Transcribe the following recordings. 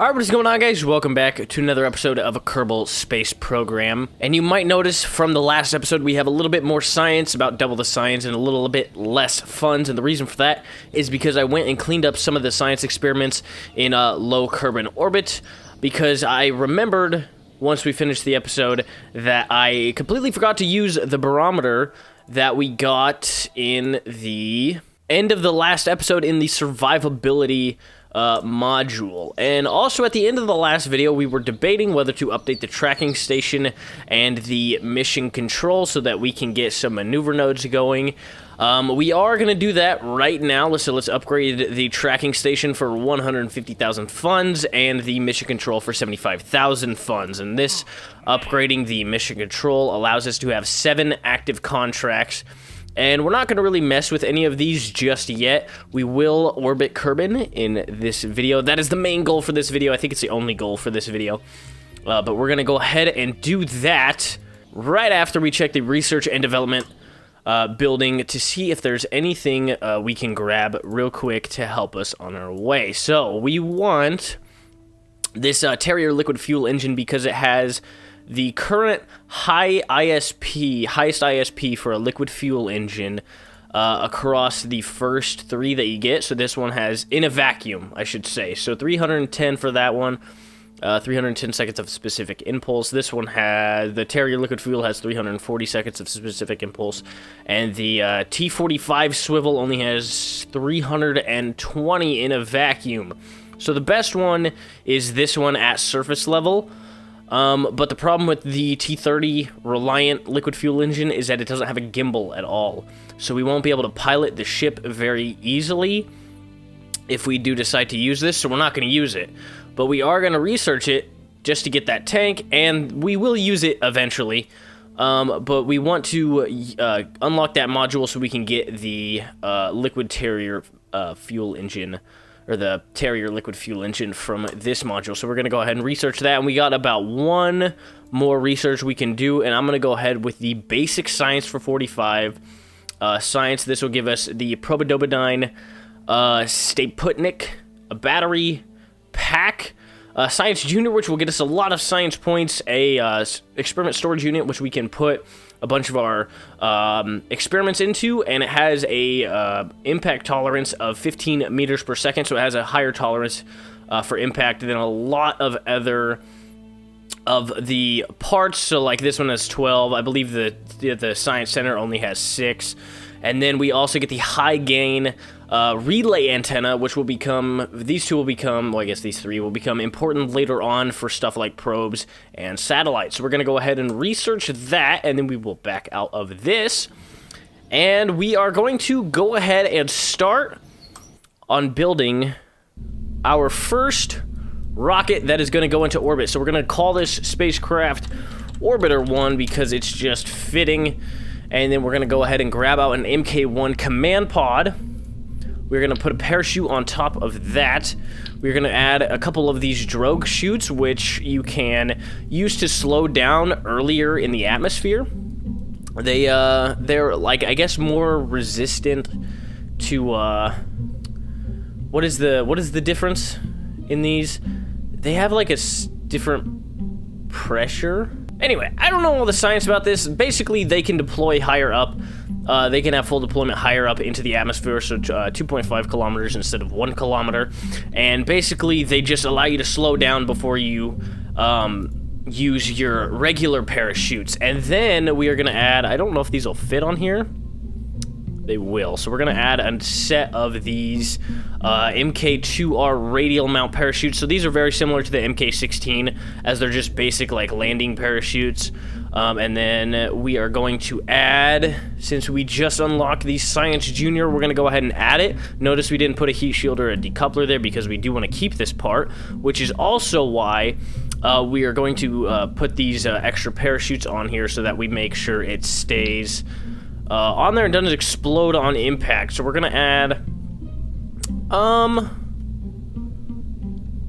Alright, what is going on, guys? Welcome back to another episode of a Kerbal space program. And you might notice from the last episode we have a little bit more science, about double the science, and a little bit less funds. And the reason for that is because I went and cleaned up some of the science experiments in low Kerbin orbit, because I remembered once we finished the episode that I completely forgot to use the barometer that we got in the end of the last episode in the survivability module. And also at the end of the last video we were debating whether to update the tracking station and the mission control so that we can get some maneuver nodes going. We are going to do that right now. So let's upgrade the tracking station for 150,000 funds and the mission control for 75,000 funds. And this upgrading the mission control allows us to have 7 active contracts. And we're not going to really mess with any of these just yet. We will orbit Kerbin in this video. That is the main goal for this video. I think it's the only goal for this video. But we're going to go ahead and do that right after we check the research and development building to see if there's anything we can grab real quick to help us on our way. So we want this Terrier liquid fuel engine because it has the current highest ISP for a liquid fuel engine across the first 3 that you get. So this one has, in a vacuum, I should say. So 310 for that one, 310 seconds of specific impulse. This one has, the Terrier liquid fuel has 340 seconds of specific impulse. And the T45 swivel only has 320 in a vacuum. So the best one is this one at surface level. But the problem with the T30 Reliant liquid fuel engine is that it doesn't have a gimbal at all. So we won't be able to pilot the ship very easily if we do decide to use this, so we're not going to use it. But we are going to research it just to get that tank, and we will use it eventually. But we want to unlock that module so we can get the liquid Terrier fuel engine, or the Terrier liquid fuel engine from this module. So we're going to go ahead and research that, and we got about 1 more research we can do, and I'm going to go ahead with the basic science for 45 science. This will give us the Probodobodine, Staputnik, a battery pack, Science Junior, which will get us a lot of science points, a experiment storage unit, which we can put a bunch of our experiments into, and it has a impact tolerance of 15 meters per second, so it has a higher tolerance for impact than a lot of other of the parts. So like this one has 12. I believe the Science Center only has 6. And then we also get the high gain relay antenna, which will become, these two will become, well, I guess these 3 will become important later on for stuff like probes and satellites. So we're going to go ahead and research that, and then we will back out of this. And we are going to go ahead and start on building our first rocket that is going to go into orbit. So we're going to call this spacecraft Orbiter 1 because it's just fitting. And then we're going to go ahead and grab out an MK1 command pod. We're going to put a parachute on top of that. We're going to add a couple of these drogue chutes, which you can use to slow down earlier in the atmosphere. They're like, I guess, more resistant to what is the difference in these? They have like a different pressure. Anyway, I don't know all the science about this. Basically, they can deploy higher up. They can have full deployment higher up into the atmosphere, so 2.5 kilometers instead of 1 kilometer. And basically, they just allow you to slow down before you use your regular parachutes. And then we are going to add, I don't know if these will fit on here. They will. So we're going to add a set of these MK2R radial mount parachutes. So these are very similar to the MK16, as they're just basic like landing parachutes. And then we are going to add, since we just unlocked the Science Junior, we're going to go ahead and add it. Notice we didn't put a heat shield or a decoupler there because we do want to keep this part, which is also why we are going to put these extra parachutes on here so that we make sure it stays on there and doesn't explode on impact. So we're gonna add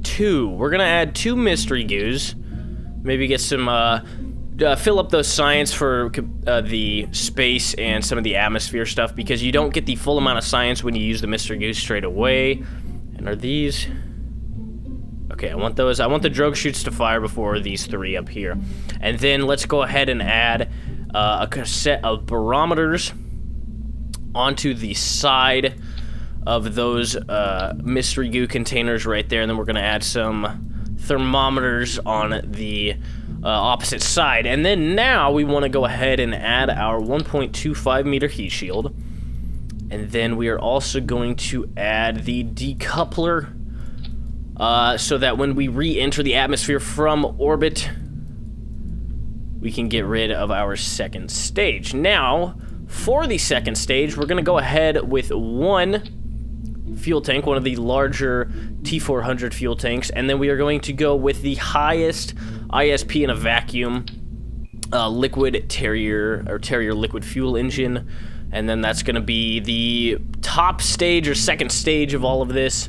2. We're gonna add 2 mystery goos. Maybe get some fill up those science for the space and some of the atmosphere stuff, because you don't get the full amount of science when you use the mystery goos straight away. And are these Okay, I want the drogue chutes to fire before these 3 up here. And then let's go ahead and add a set of barometers onto the side of those mystery goo containers right there. And then we're going to add some thermometers on the opposite side. And then now we want to go ahead and add our 1.25 meter heat shield. And then we are also going to add the decoupler so that when we re-enter the atmosphere from orbit, we can get rid of our second stage. Now, for the second stage, we're going to go ahead with one fuel tank, one of the larger T400 fuel tanks, and then we are going to go with the highest ISP in a vacuum liquid Terrier liquid fuel engine. And then that's going to be the top stage or second stage of all of this.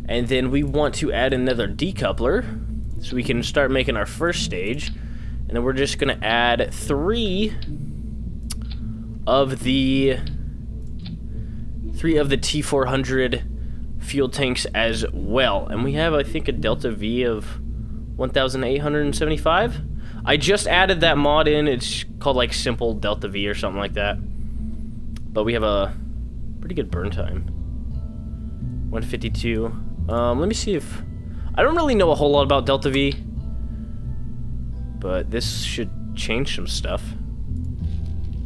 And then we want to add another decoupler so we can start making our first stage. And then we're just going to add 3 of the T400 fuel tanks as well. And we have, I think, a delta V of 1,875. I just added that mod in. It's called like simple delta V or something like that. But we have a pretty good burn time. 152. Let me see if... I don't really know a whole lot about delta V, but this should change some stuff.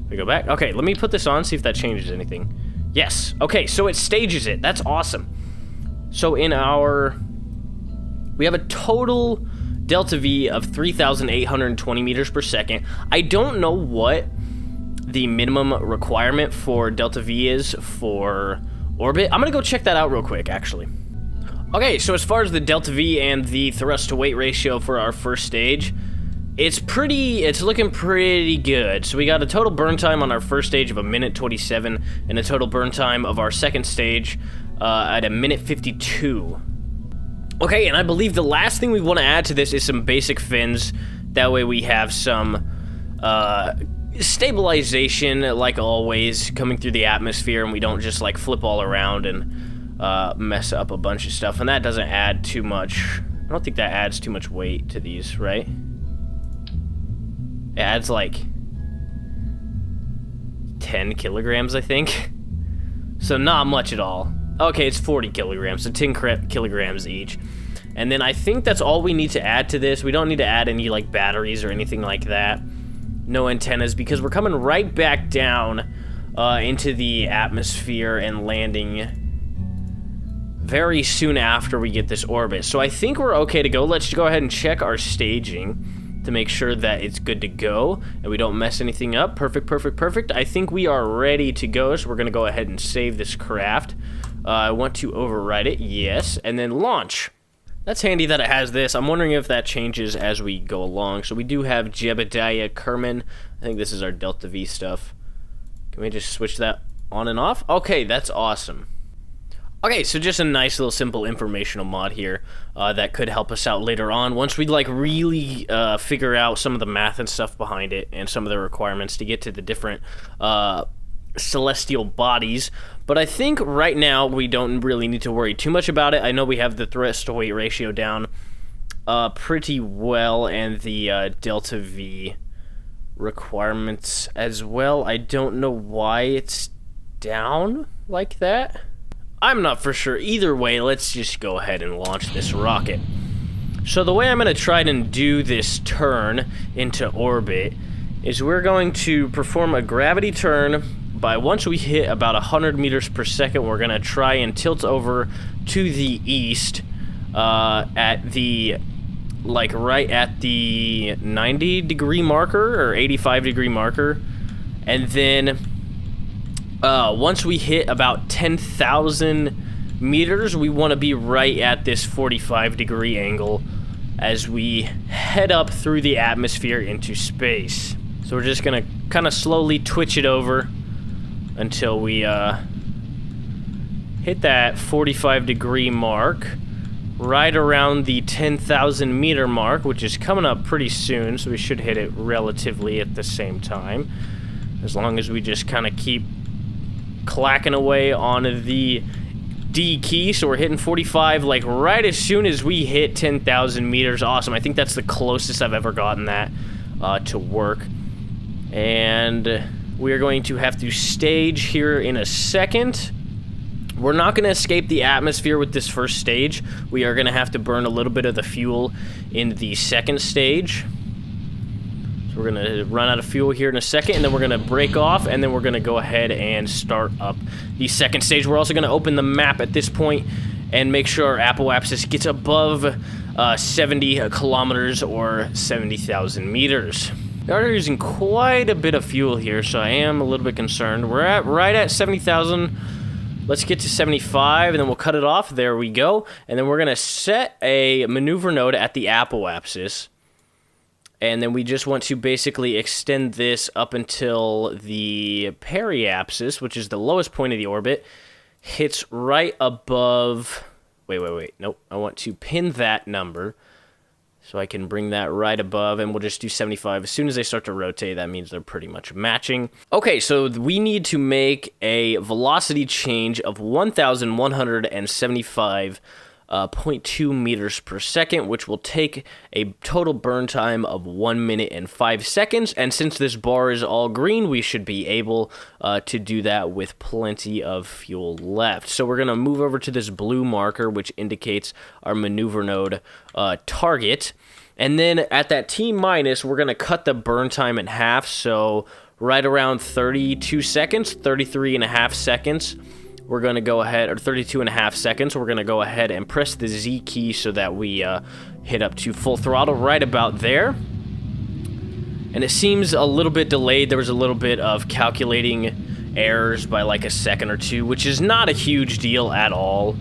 We go back. Okay, let me put this on, see if that changes anything. Yes. Okay, so it stages it. That's awesome. So in our... we have a total delta V of 3,820 meters per second. I don't know what the minimum requirement for delta V is for orbit. I'm gonna go check that out real quick, actually. Okay, so as far as the delta V and the thrust to weight ratio for our first stage, it's looking pretty good. So we got a total burn time on our first stage of 1:27, and a total burn time of our second stage at 1:52. Okay, and I believe the last thing we want to add to this is some basic fins. That way we have some stabilization, like always, coming through the atmosphere, and we don't just like flip all around and mess up a bunch of stuff. And that doesn't add too much. I don't think that adds too much weight to these, right? It adds like 10 kilograms, I think. So not much at all. Okay, it's 40 kilograms, so 10 kilograms each. And then I think that's all we need to add to this. We don't need to add any like batteries or anything like that. No antennas, because we're coming right back down into the atmosphere and landing very soon after we get this orbit. So I think we're okay to go. Let's go ahead and check our staging to make sure that it's good to go and we don't mess anything up. Perfect, perfect, perfect. I think we are ready to go, so we're going to go ahead and save this craft. I want to override it, yes, and then launch. That's handy that it has this. I'm wondering if that changes as we go along. So we do have Jebediah Kerman. I think this is our Delta V stuff. Can we just switch that on and off? Okay, that's awesome. Okay, so just a nice little simple informational mod here that could help us out later on once we like really figure out some of the math and stuff behind it and some of the requirements to get to the different celestial bodies. But I think right now we don't really need to worry too much about it. I know we have the thrust to weight ratio down pretty well, and the delta V requirements as well. I don't know why it's down like that. I'm not for sure. Either way, let's just go ahead and launch this rocket. So the way I'm going to try and do this turn into orbit is we're going to perform a gravity turn. By once we hit about 100 meters per second, we're going to try and tilt over to the east at the, like right at the 90 degree marker or 85 degree marker. And then once we hit about 10,000 meters, we want to be right at this 45 degree angle as we head up through the atmosphere into space. So we're just going to kind of slowly twitch it over until we hit that 45 degree mark, right around the 10,000 meter mark, which is coming up pretty soon, so we should hit it relatively at the same time, as long as we just kind of keep clacking away on the D key, so we're hitting 45 like right as soon as we hit 10,000 meters. Awesome. I think that's the closest I've ever gotten that to work. And we are going to have to stage here in a second. We're not going to escape the atmosphere with this first stage. We are going to have to burn a little bit of the fuel in the second stage. So we're going to run out of fuel here in a second, and then we're going to break off, and then we're going to go ahead and start up the second stage. We're also going to open the map at this point and make sure our apoapsis gets above 70 kilometers or 70,000 meters. We are using quite a bit of fuel here, so I am a little bit concerned. We're at right at 70,000. Let's get to 75, and then we'll cut it off. There we go. And then we're going to set a maneuver node at the apoapsis. And then we just want to basically extend this up until the periapsis, which is the lowest point of the orbit, hits right above... Wait. Nope. I want to pin that number so I can bring that right above, and we'll just do 75. As soon as they start to rotate, that means they're pretty much matching. Okay, so we need to make a velocity change of 1,175.2 meters per second, which will take a total burn time of 1 minute and 5 seconds. And since this bar is all green, we should be able to do that with plenty of fuel left. So we're going to move over to this blue marker, which indicates our maneuver node target. And then at that T minus, we're going to cut the burn time in half. So right around 32 seconds, 33 and a half seconds. We're going to go ahead, or 32 and a half seconds, we're going to go ahead and press the Z key so that we hit up to full throttle right about there. And it seems a little bit delayed. There was a little bit of calculating errors by like a second or two, which is not a huge deal at all.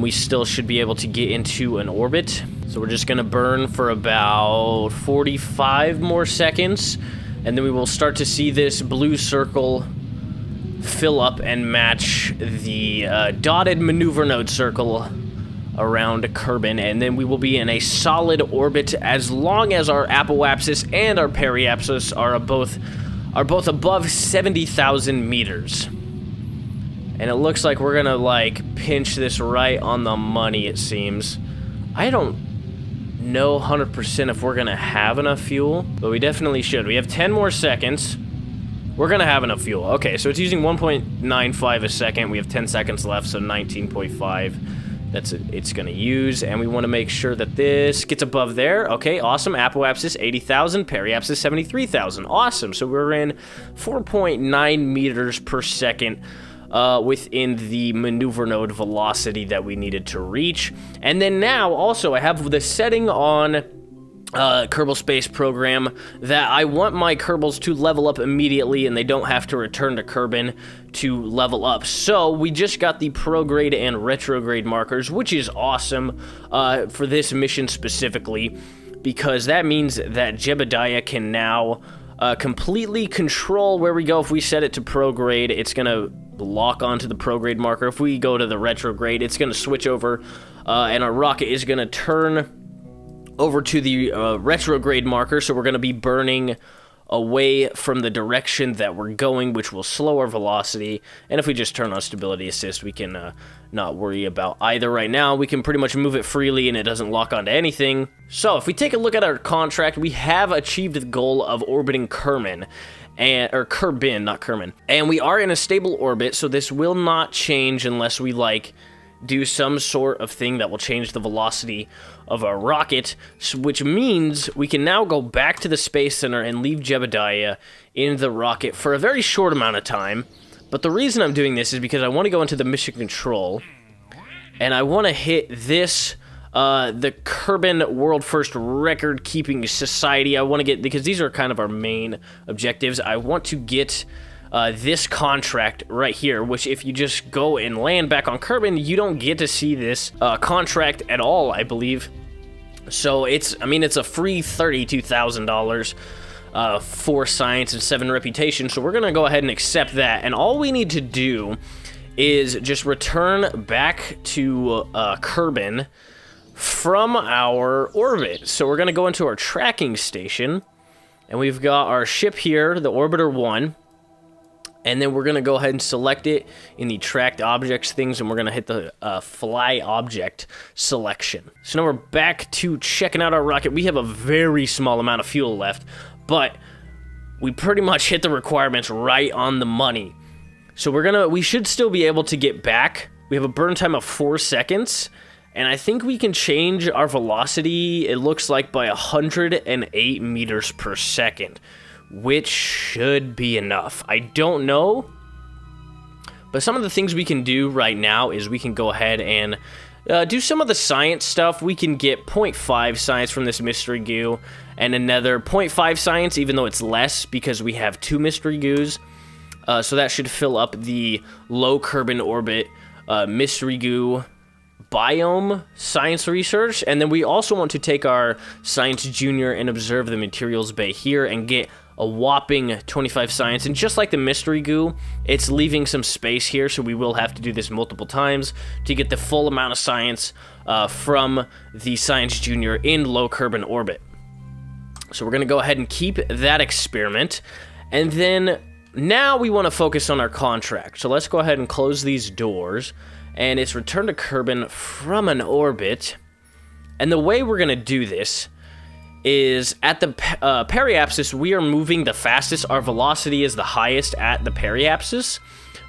We still should be able to get into an orbit. So we're just going to burn for about 45 more seconds, and then we will start to see this blue circle fill up and match the dotted maneuver node circle around Kerbin, and then we will be in a solid orbit as long as our apoapsis and our periapsis are both above 70,000 meters. And it looks like we're gonna like pinch this right on the money, it seems. I don't know 100% if we're gonna have enough fuel, but we definitely should. We have 10 more seconds. We're going to have enough fuel. Okay, so it's using 1.95 a second. We have 10 seconds left, so 19.5. It's going to use, and we want to make sure that this gets above there. Okay, awesome. Apoapsis, 80,000. Periapsis, 73,000. Awesome. So we're in 4.9 meters per second within the maneuver node velocity that we needed to reach. And then now, also, I have the setting on Kerbal Space Program that I want my Kerbals to level up immediately and they don't have to return to Kerbin to level up. So we just got the prograde and retrograde markers, which is awesome for this mission specifically, because that means that Jebediah can now completely control where we go. If we set it to prograde, it's going to lock onto the prograde marker. If we go to the retrograde, it's going to switch over and our rocket is going to turn over to the retrograde marker, so we're going to be burning away from the direction that we're going, which will slow our velocity. And if we just turn on stability assist, we can not worry about either right now. We can pretty much move it freely and it doesn't lock onto anything. So if we take a look at our contract, we have achieved the goal of orbiting Kerbin. Or Kerbin, not Kerman. And we are in a stable orbit, so this will not change unless we do some sort of thing that will change the velocity of our rocket, which means we can now go back to the Space Center and leave Jebediah in the rocket for a very short amount of time. But the reason I'm doing this is because I want to go into the mission control, and I want to hit this, the Kerbin World First Record Keeping Society. I want to get, because these are kind of our main objectives, I want to get this contract right here, which if you just go and land back on Kerbin, you don't get to see this contract at all, I believe. So it's a free $32,000 for science and 7 reputation. So we're going to go ahead and accept that. And all we need to do is just return back to Kerbin from our orbit. So we're going to go into our tracking station, and we've got our ship here, the Orbiter 1. And then we're going to go ahead and select it in the tracked objects things, and we're going to hit the fly object selection. So now we're back to checking out our rocket. We have a very small amount of fuel left, but we pretty much hit the requirements right on the money. So we should still be able to get back. We have a burn time of 4 seconds, and I think we can change our velocity, it looks like, by 108 meters per second. Which should be enough. I don't know, but some of the things we can do right now is we can go ahead and do some of the science stuff. We can get 0.5 science from this mystery goo, and another 0.5 science, even though it's less because we have 2 mystery goos. So that should fill up the low Kerbin orbit mystery goo biome science research. And then we also want to take our science junior and observe the materials bay here and get a whopping 25 science. And just like the mystery goo, it's leaving some space here, so we will have to do this multiple times to get the full amount of science from the science junior in low Kerbin orbit. So we're going to go ahead and keep that experiment, and then now we want to focus on our contract. So let's go ahead and close these doors, and it's return to Kerbin from an orbit. And the way we're going to do this is at the periapsis, we are moving the fastest. Our velocity is the highest at the periapsis,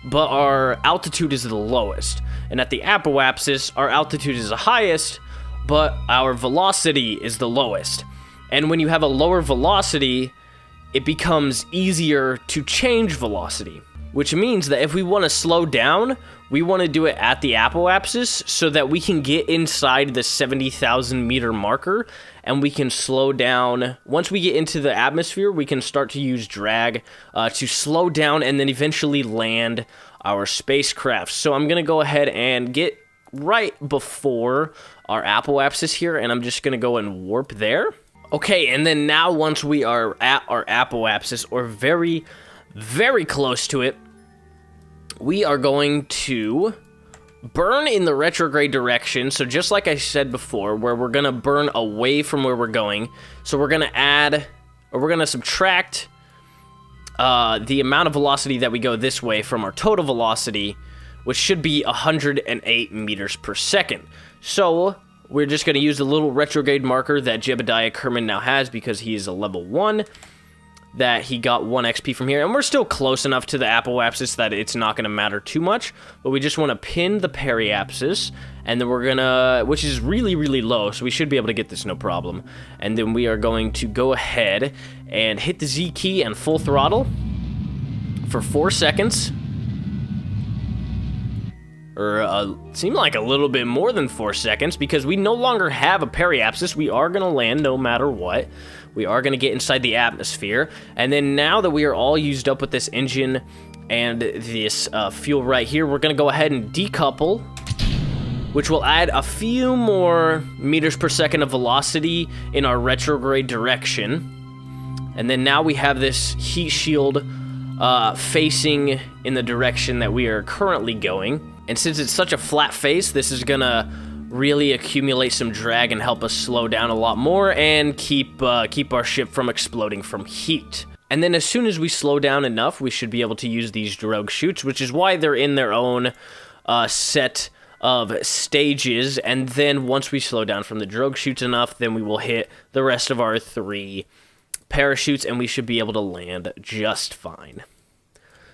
but our altitude is the lowest. And at the apoapsis, our altitude is the highest, but our velocity is the lowest. And when you have a lower velocity, it becomes easier to change velocity, which means that if we want to slow down, we want to do it at the apoapsis so that we can get inside the 70,000 meter marker and we can slow down. Once we get into the atmosphere, we can start to use drag to slow down and then eventually land our spacecraft. So I'm going to go ahead and get right before our apoapsis here, and I'm just going to go and warp there. Okay, and then now once we are at our apoapsis, or very, very close to it, we are going to burn in the retrograde direction. So just like I said before, where we're going to burn away from where we're going. So we're going to add, or we're going to subtract the amount of velocity that we go this way from our total velocity, which should be 108 meters per second. So we're just going to use the little retrograde marker that Jebediah Kerman now has because he is a level 1. That he got 1 XP from here, and we're still close enough to the apoapsis that it's not going to matter too much, but we just want to pin the periapsis, and then we're going to, which is really, really low, so we should be able to get this no problem, and then we are going to go ahead and hit the Z key and full throttle for 4 seconds, or seemed like a little bit more than 4 seconds, because we no longer have a periapsis. We are going to land no matter what. We are going to get inside the atmosphere, and then now that we are all used up with this engine and this fuel right here, we're going to go ahead and decouple, which will add a few more meters per second of velocity in our retrograde direction. And then now we have this heat shield facing in the direction that we are currently going. And since it's such a flat face, this is going to really accumulate some drag and help us slow down a lot more and keep our ship from exploding from heat. And then as soon as we slow down enough, we should be able to use these drogue chutes, which is why they're in their own set of stages. And then once we slow down from the drogue chutes enough, then we will hit the rest of our 3 parachutes and we should be able to land just fine.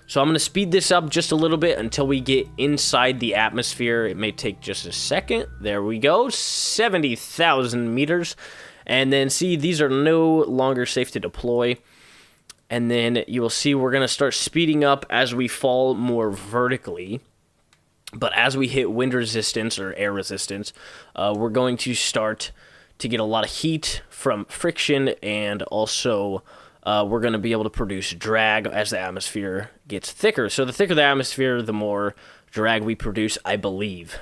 So I'm going to speed this up just a little bit until we get inside the atmosphere. It may take just a second. There we go, 70,000 meters. And then see, these are no longer safe to deploy. And then you will see we're going to start speeding up as we fall more vertically. But as we hit wind resistance or air resistance, we're going to start to get a lot of heat from friction, and also we're going to be able to produce drag as the atmosphere gets thicker. So the thicker the atmosphere, the more drag we produce, I believe.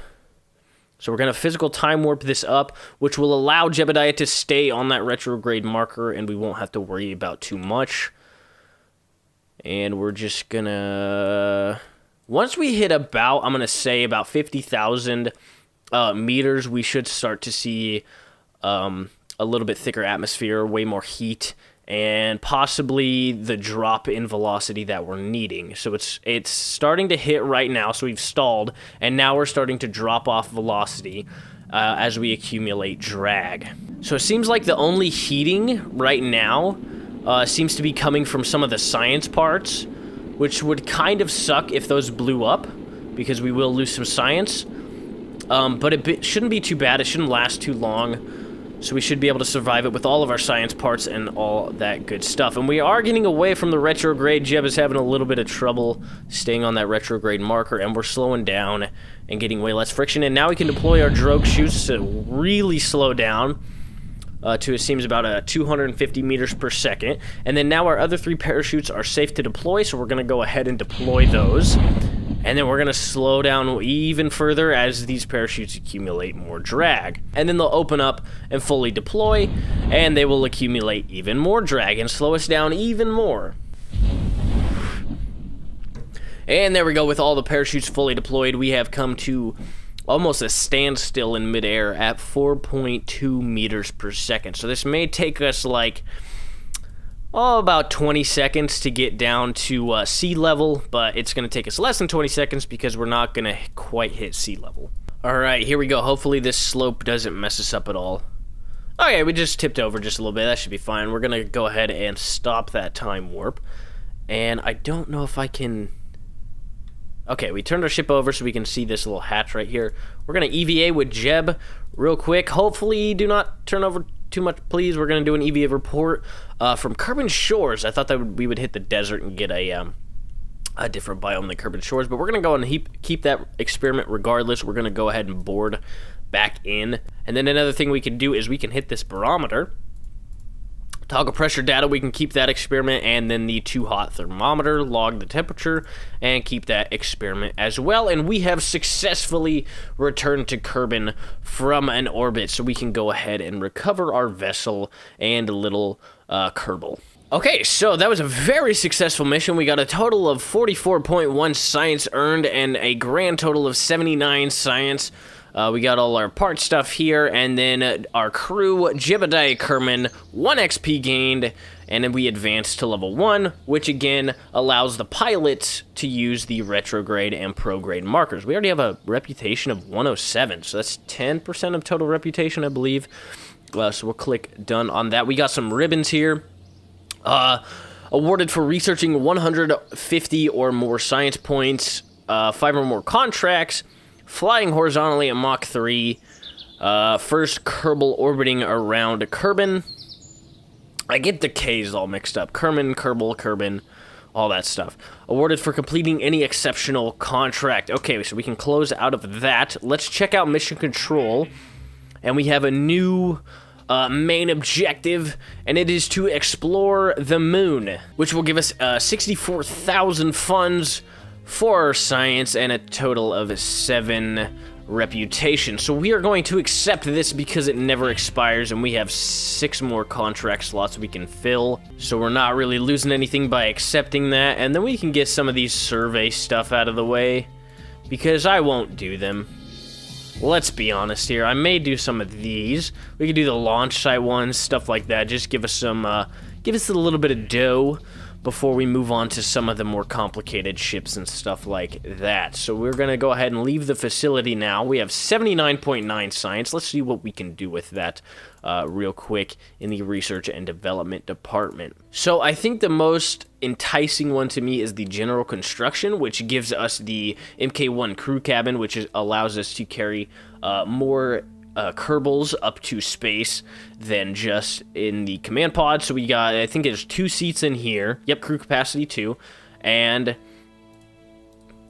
So we're going to physical time warp this up, which will allow Jebediah to stay on that retrograde marker, and we won't have to worry about too much. And we're just going to... Once we hit about, I'm going to say about 50,000 meters, we should start to see a little bit thicker atmosphere, way more heat, and possibly the drop in velocity that we're needing. So it's starting to hit right now, so we've stalled, and now we're starting to drop off velocity as we accumulate drag. So it seems like the only heating right now seems to be coming from some of the science parts, which would kind of suck if those blew up, because we will lose some science. But it shouldn't be too bad. It shouldn't last too long. So we should be able to survive it with all of our science parts and all that good stuff. And we are getting away from the retrograde. Jeb is having a little bit of trouble staying on that retrograde marker, and we're slowing down and getting way less friction. And now we can deploy our drogue chutes to really slow down to, it seems, about 250 meters per second. And then now our other 3 parachutes are safe to deploy, so we're going to go ahead and deploy those. And then we're going to slow down even further as these parachutes accumulate more drag. And then they'll open up and fully deploy, and they will accumulate even more drag and slow us down even more. And there we go. With all the parachutes fully deployed, we have come to almost a standstill in midair at 4.2 meters per second. So this may take us like about 20 seconds to get down to sea level, but it's going to take us less than 20 seconds because we're not going to quite hit sea level. Alright, here we go. Hopefully this slope doesn't mess us up at all. Okay, we just tipped over just a little bit. That should be fine. We're going to go ahead and stop that time warp. And I don't know if I can... Okay, we turned our ship over so we can see this little hatch right here. We're going to EVA with Jeb real quick. Hopefully do not turn over too much, please. We're going to do an EVA report from Kerbin Shores. I thought that we would hit the desert and get a different biome than Kerbin Shores, but we're going to go and keep that experiment regardless. We're going to go ahead and board back in. And then another thing we can do is we can hit this barometer. Toggle pressure data, we can keep that experiment, and then the too hot thermometer, log the temperature, and keep that experiment as well. And we have successfully returned to Kerbin from an orbit, so we can go ahead and recover our vessel and little Kerbal. Okay, so that was a very successful mission. We got a total of 44.1 science earned and a grand total of 79 science. We got all our part stuff here, and then our crew, Jebediah Kerman, 1 XP gained, and then we advanced to level 1, which again allows the pilots to use the retrograde and prograde markers. We already have a reputation of 107, so that's 10% of total reputation, I believe. So we'll click done on that. We got some ribbons here. Awarded for researching 150 or more science points, 5 or more contracts, flying horizontally at Mach 3, first Kerbal orbiting around Kerbin. I get the K's all mixed up. Kerbin, Kerbin, all that stuff. Awarded for completing any exceptional contract. Okay, so we can close out of that. Let's check out mission control. And we have a new main objective, and it is to explore the moon, which will give us 64,000 funds for science and a total of 7 reputation. So we are going to accept this because it never expires, and we have 6 more contract slots we can fill. So we're not really losing anything by accepting that, and then we can get some of these survey stuff out of the way, because I won't do them. Let's be honest here. I may do some of these. We could do the launch site ones, stuff like that. Just give us some, give us a little bit of dough before we move on to some of the more complicated ships and stuff like that. So we're going to go ahead and leave the facility now. We have 79.9 science. Let's see what we can do with that real quick in the research and development department. So I think the most enticing one to me is the general construction, which gives us the MK1 crew cabin, which allows us to carry more Kerbals up to space than just in the command pod. So we got, I think there's 2 seats in here. Yep, crew capacity 2. And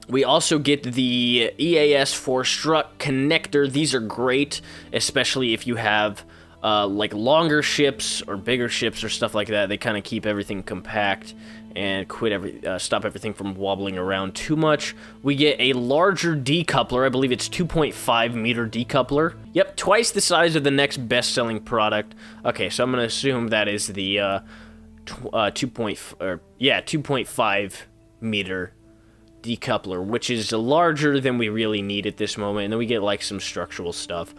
we also get the EAS 4 strut connector. These are great, especially if you have like longer ships or bigger ships or stuff like that. They kind of keep everything compact and stop everything from wobbling around too much. We get a larger decoupler. I believe it's 2.5 meter decoupler. Yep, twice the size of the next best-selling product. Okay, so I'm gonna assume that is the 2.5 meter decoupler, which is larger than we really need at this moment. And then we get like some structural stuff.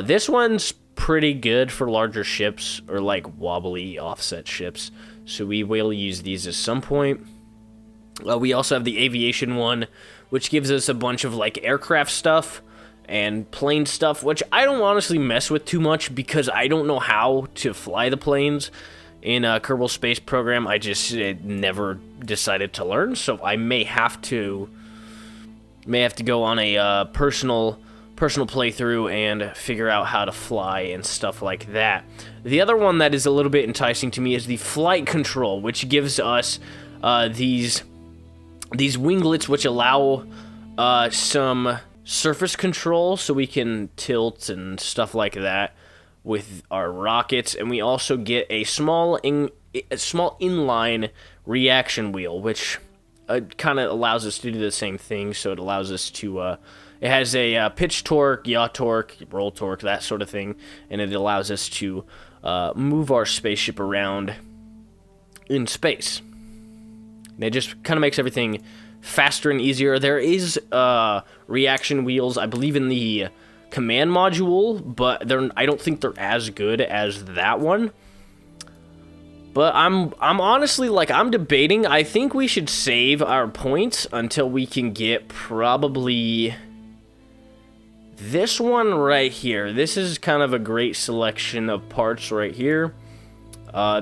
This one's pretty good for larger ships or like wobbly offset ships, so we will use these at some point. We also have the aviation one, which gives us a bunch of like aircraft stuff and plane stuff, which I don't honestly mess with too much because I don't know how to fly the planes in a Kerbal Space Program. I just never decided to learn, so I may have to go on a personal playthrough and figure out how to fly and stuff like that. The other one that is a little bit enticing to me is the flight control, which gives us these winglets, which allow some surface control, so we can tilt and stuff like that with our rockets. And we also get a small inline reaction wheel, which kind of allows us to do the same thing. So it allows us to it has a pitch torque, yaw torque, roll torque, that sort of thing, and it allows us to move our spaceship around in space. And it just kind of makes everything faster and easier. There is reaction wheels, I believe, in the command module, but I don't think they're as good as that one. But I'm honestly, like, I'm debating. I think we should save our points until we can get probably this one right here. This is kind of a great selection of parts right here.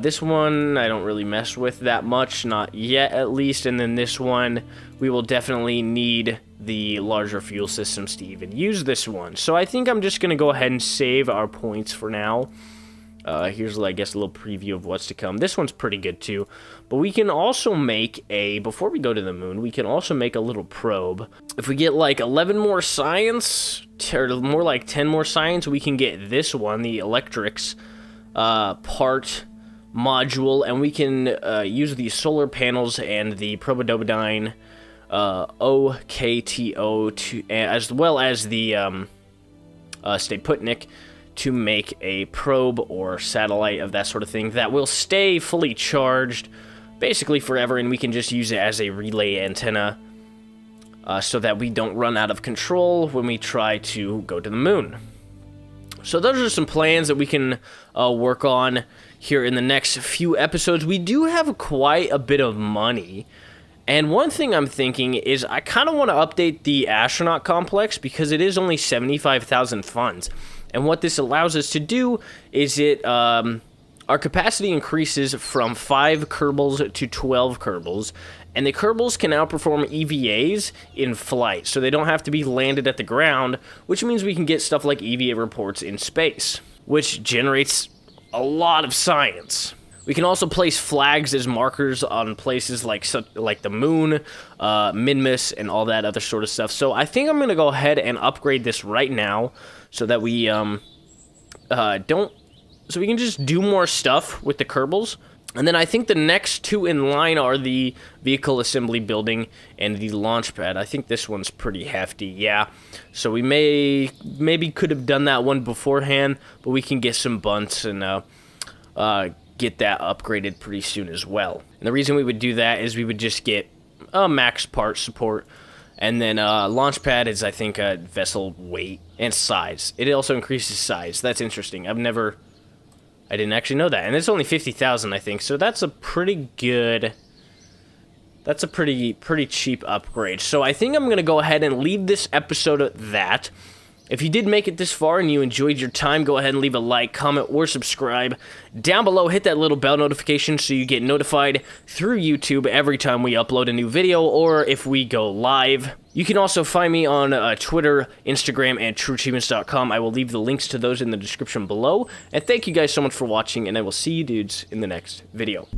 This one I don't really mess with that much, not yet at least. And then this one, we will definitely need the larger fuel systems to even use this one. So I think I'm just going to go ahead and save our points for now. Here's, I guess, a little preview of what's to come. This one's pretty good too. But we can also make before we go to the moon, we can also make a little probe. If we get like 11 more science, or more like 10 more science, we can get this one, the electrics part module, and we can use the solar panels and the Probodobodyne OKTO as well as the Stay Putnik to make a probe or satellite of that sort of thing that will stay fully charged basically forever, and we can just use it as a relay antenna so that we don't run out of control when we try to go to the moon. So those are some plans that we can work on here in the next few episodes. We do have quite a bit of money, and one thing I'm thinking is I kind of want to update the astronaut complex because it is only 75,000 funds. And what this allows us to do is our capacity increases from 5 Kerbals to 12 Kerbals, and the Kerbals can outperform EVAs in flight, so they don't have to be landed at the ground, which means we can get stuff like EVA reports in space, which generates a lot of science. We can also place flags as markers on places like the moon, Minmus, and all that other sort of stuff. So I think I'm going to go ahead and upgrade this right now so that we so we can just do more stuff with the Kerbals. And then I think the next two in line are the vehicle assembly building and the launch pad. I think this one's pretty hefty, yeah. So we maybe could have done that one beforehand, but we can get some bunts and get that upgraded pretty soon as well. And the reason we would do that is we would just get max part support, and then launch pad is, I think, vessel weight and size. It also increases size. That's interesting. I didn't actually know that. And it's only 50,000, I think. So that's a pretty good... That's a pretty cheap upgrade. So I think I'm going to go ahead and leave this episode at that. If you did make it this far and you enjoyed your time, go ahead and leave a like, comment, or subscribe. Down below, hit that little bell notification so you get notified through YouTube every time we upload a new video or if we go live. You can also find me on Twitter, Instagram, and TrueAchievements.com. I will leave the links to those in the description below. And thank you guys so much for watching, and I will see you dudes in the next video.